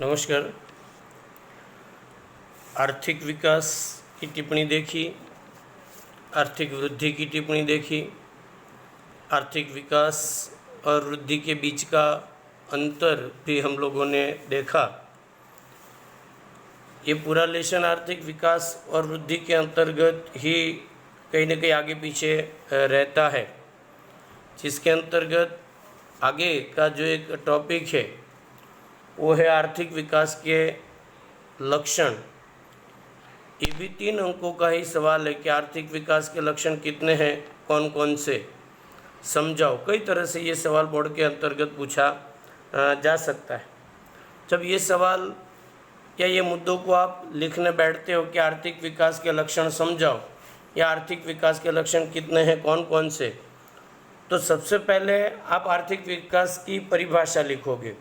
नमस्कार। आर्थिक विकास की टिप्पणी देखी, आर्थिक वृद्धि की टिप्पणी देखी, आर्थिक विकास और वृद्धि के बीच का अंतर भी हम लोगों ने देखा। ये पूरा लेसन आर्थिक विकास और वृद्धि के अंतर्गत ही कहीं न कहीं आगे पीछे रहता है, जिसके अंतर्गत आगे का जो एक टॉपिक है वो है आर्थिक विकास के लक्षण। ये भी 3 अंकों का ही सवाल है कि आर्थिक विकास के लक्षण कितने हैं, कौन कौन से, समझाओ। कई तरह से ये सवाल बोर्ड के अंतर्गत पूछा जा सकता है। जब ये सवाल या ये मुद्दों को आप लिखने बैठते हो कि आर्थिक विकास के लक्षण समझाओ या आर्थिक विकास के लक्षण कितने हैं, कौन कौन से, तो सबसे पहले आप आर्थिक विकास की परिभाषा लिखोगे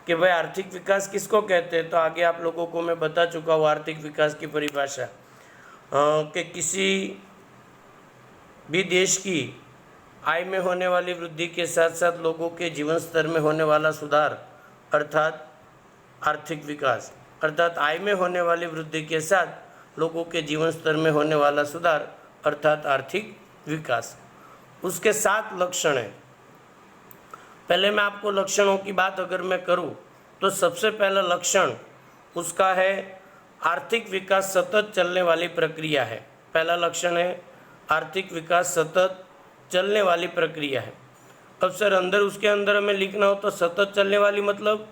कि भाई आर्थिक विकास किसको कहते हैं। तो आगे आप लोगों को मैं बता चुका हूँ आर्थिक विकास की परिभाषा कि किसी भी देश की आय में होने वाली वृद्धि के साथ साथ लोगों के जीवन स्तर में होने वाला सुधार अर्थात आर्थिक विकास, अर्थात आय में होने वाली वृद्धि के साथ लोगों के जीवन स्तर में होने वाला सुधार अर्थात आर्थिक विकास। उसके 7 लक्षण हैं। पहले मैं आपको लक्षणों की बात अगर मैं करूं तो सबसे पहला लक्षण उसका है आर्थिक विकास सतत चलने वाली प्रक्रिया है। पहला लक्षण है आर्थिक विकास सतत चलने वाली प्रक्रिया है। अब सर उसके अंदर हमें लिखना हो तो सतत चलने वाली मतलब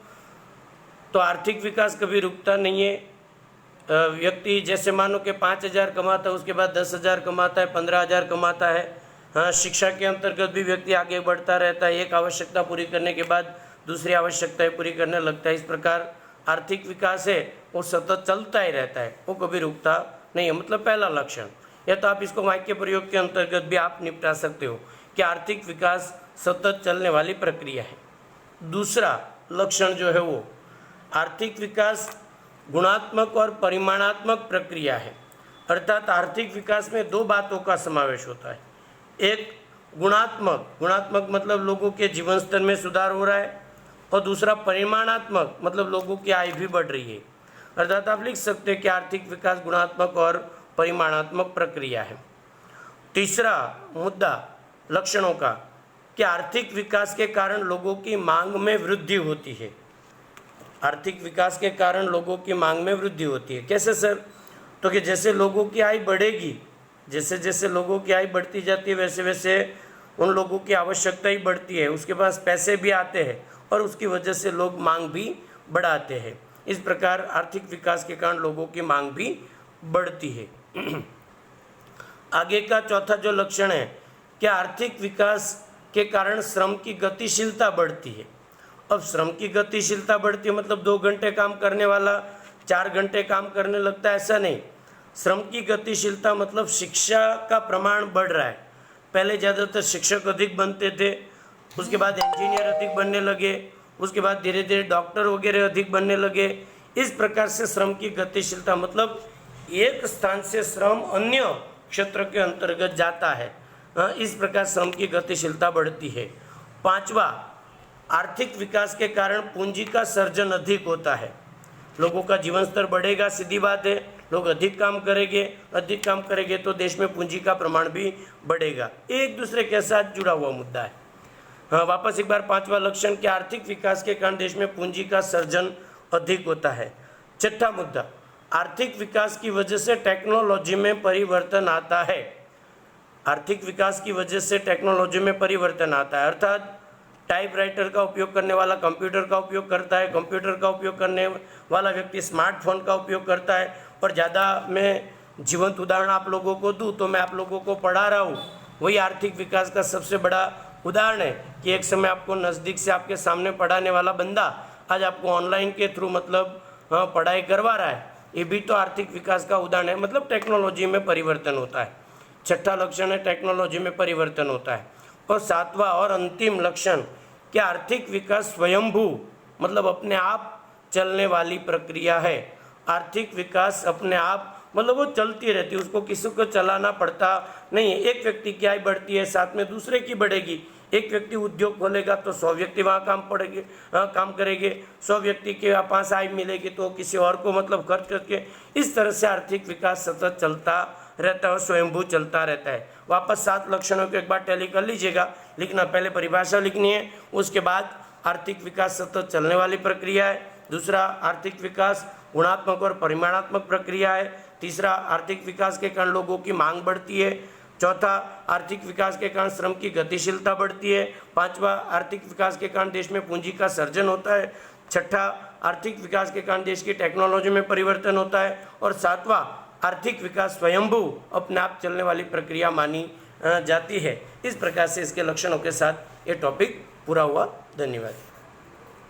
तो आर्थिक विकास कभी रुकता नहीं है। व्यक्ति जैसे मानो कि 5,000 कमाता है, उसके बाद 10,000 कमाता है, 15,000 कमाता है। हाँ, शिक्षा के अंतर्गत भी व्यक्ति आगे बढ़ता रहता है, एक आवश्यकता पूरी करने के बाद दूसरी आवश्यकताएं पूरी करने लगता है। इस प्रकार आर्थिक विकास है वो सतत चलता ही रहता है, वो कभी रुकता नहीं है, मतलब पहला लक्षण। या तो आप इसको वाक्य प्रयोग के अंतर्गत भी आप निपटा सकते हो कि आर्थिक विकास सतत चलने वाली प्रक्रिया है। दूसरा लक्षण जो है वो आर्थिक विकास गुणात्मक और परिमाणात्मक प्रक्रिया है, अर्थात आर्थिक विकास में 2 बातों का समावेश होता है। एक गुणात्मक मतलब लोगों के जीवन स्तर में सुधार हो रहा है, और दूसरा परिमाणात्मक मतलब लोगों की आय भी बढ़ रही है। अर्थात आप लिख सकते हैं कि आर्थिक विकास गुणात्मक और परिमाणात्मक प्रक्रिया है। तीसरा मुद्दा लक्षणों का कि आर्थिक विकास के कारण लोगों की मांग में वृद्धि होती है। आर्थिक विकास के कारण लोगों की मांग में वृद्धि होती है। कैसे सर? तो कि जैसे लोगों की आय बढ़ेगी, जैसे जैसे लोगों की आय बढ़ती जाती है वैसे वैसे उन लोगों की आवश्यकता ही बढ़ती है, उसके पास पैसे भी आते हैं और उसकी वजह से लोग मांग भी बढ़ाते हैं। इस प्रकार आर्थिक विकास के कारण लोगों की मांग भी बढ़ती है। आगे का चौथा जो लक्षण है कि आर्थिक विकास के कारण श्रम की गतिशीलता बढ़ती है। अब श्रम की गतिशीलता बढ़ती है मतलब 2 घंटे काम करने वाला 4 घंटे काम करने लगता है, ऐसा नहीं। श्रम की गतिशीलता मतलब शिक्षा का प्रमाण बढ़ रहा है। पहले ज़्यादातर शिक्षक अधिक बनते थे, उसके बाद इंजीनियर अधिक बनने लगे, उसके बाद धीरे धीरे डॉक्टर वगैरह अधिक बनने लगे। इस प्रकार से श्रम की गतिशीलता मतलब एक स्थान से श्रम अन्य क्षेत्र के अंतर्गत जाता है। इस प्रकार श्रम की गतिशीलता बढ़ती है। 5वां, आर्थिक विकास के कारण पूंजी का सर्जन अधिक होता है। लोगों का जीवन स्तर बढ़ेगा, सीधी बात है, लोग अधिक काम करेंगे तो देश में पूंजी का प्रमाण भी बढ़ेगा। एक दूसरे के साथ जुड़ा हुआ मुद्दा है। हाँ, वापस एक बार 5वां लक्षण कि आर्थिक विकास के कारण देश में पूंजी का सर्जन अधिक होता है। 6ठा मुद्दा, आर्थिक विकास की वजह से टेक्नोलॉजी में परिवर्तन आता है। आर्थिक विकास की वजह से टेक्नोलॉजी में परिवर्तन आता है, अर्थात टाइपराइटर का उपयोग करने वाला कंप्यूटर का उपयोग करता है, कंप्यूटर का उपयोग करने वाला व्यक्ति स्मार्टफोन का उपयोग करता है। और ज़्यादा मैं जीवंत उदाहरण आप लोगों को दूँ तो मैं आप लोगों को पढ़ा रहा हूँ, वही आर्थिक विकास का सबसे बड़ा उदाहरण है कि एक समय आपको नज़दीक से आपके सामने पढ़ाने वाला बंदा आज आपको ऑनलाइन के थ्रू मतलब पढ़ाई करवा रहा है। ये भी तो आर्थिक विकास का उदाहरण है, मतलब टेक्नोलॉजी में परिवर्तन होता है। 6ठा लक्षण है टेक्नोलॉजी में परिवर्तन होता है। और 7वां और अंतिम लक्षण कि आर्थिक विकास स्वयंभू मतलब अपने आप चलने वाली प्रक्रिया है। आर्थिक विकास अपने आप मतलब वो चलती रहती है, उसको किसी को चलाना पड़ता नहीं है। एक व्यक्ति की आय बढ़ती है, साथ में दूसरे की बढ़ेगी, एक व्यक्ति उद्योग खोलेगा तो 100 व्यक्ति वहाँ काम करेंगे, 100 व्यक्ति के पास आय मिलेगी तो किसी और को मतलब खर्च करके, इस तरह से आर्थिक विकास सतत चलता रहता है और स्वयंभू चलता रहता है। वापस 7 लक्षणों को एक बार टैली कर लीजिएगा, लिखना पहले परिभाषा लिखनी है, उसके बाद आर्थिक विकास सतत चलने वाली प्रक्रिया है। दूसरा, आर्थिक विकास गुणात्मक और परिमाणात्मक प्रक्रिया है। तीसरा, आर्थिक विकास के कारण लोगों की मांग बढ़ती है। चौथा, आर्थिक विकास के कारण श्रम की गतिशीलता बढ़ती है। पांचवा, आर्थिक विकास के कारण देश में पूंजी का सर्जन होता है। छठा, आर्थिक विकास के कारण देश की टेक्नोलॉजी में परिवर्तन होता है। और सातवां, आर्थिक विकास स्वयंभू अपने आप चलने वाली प्रक्रिया मानी जाती है। इस प्रकार से इसके लक्षणों के साथ ये टॉपिक पूरा हुआ। धन्यवाद।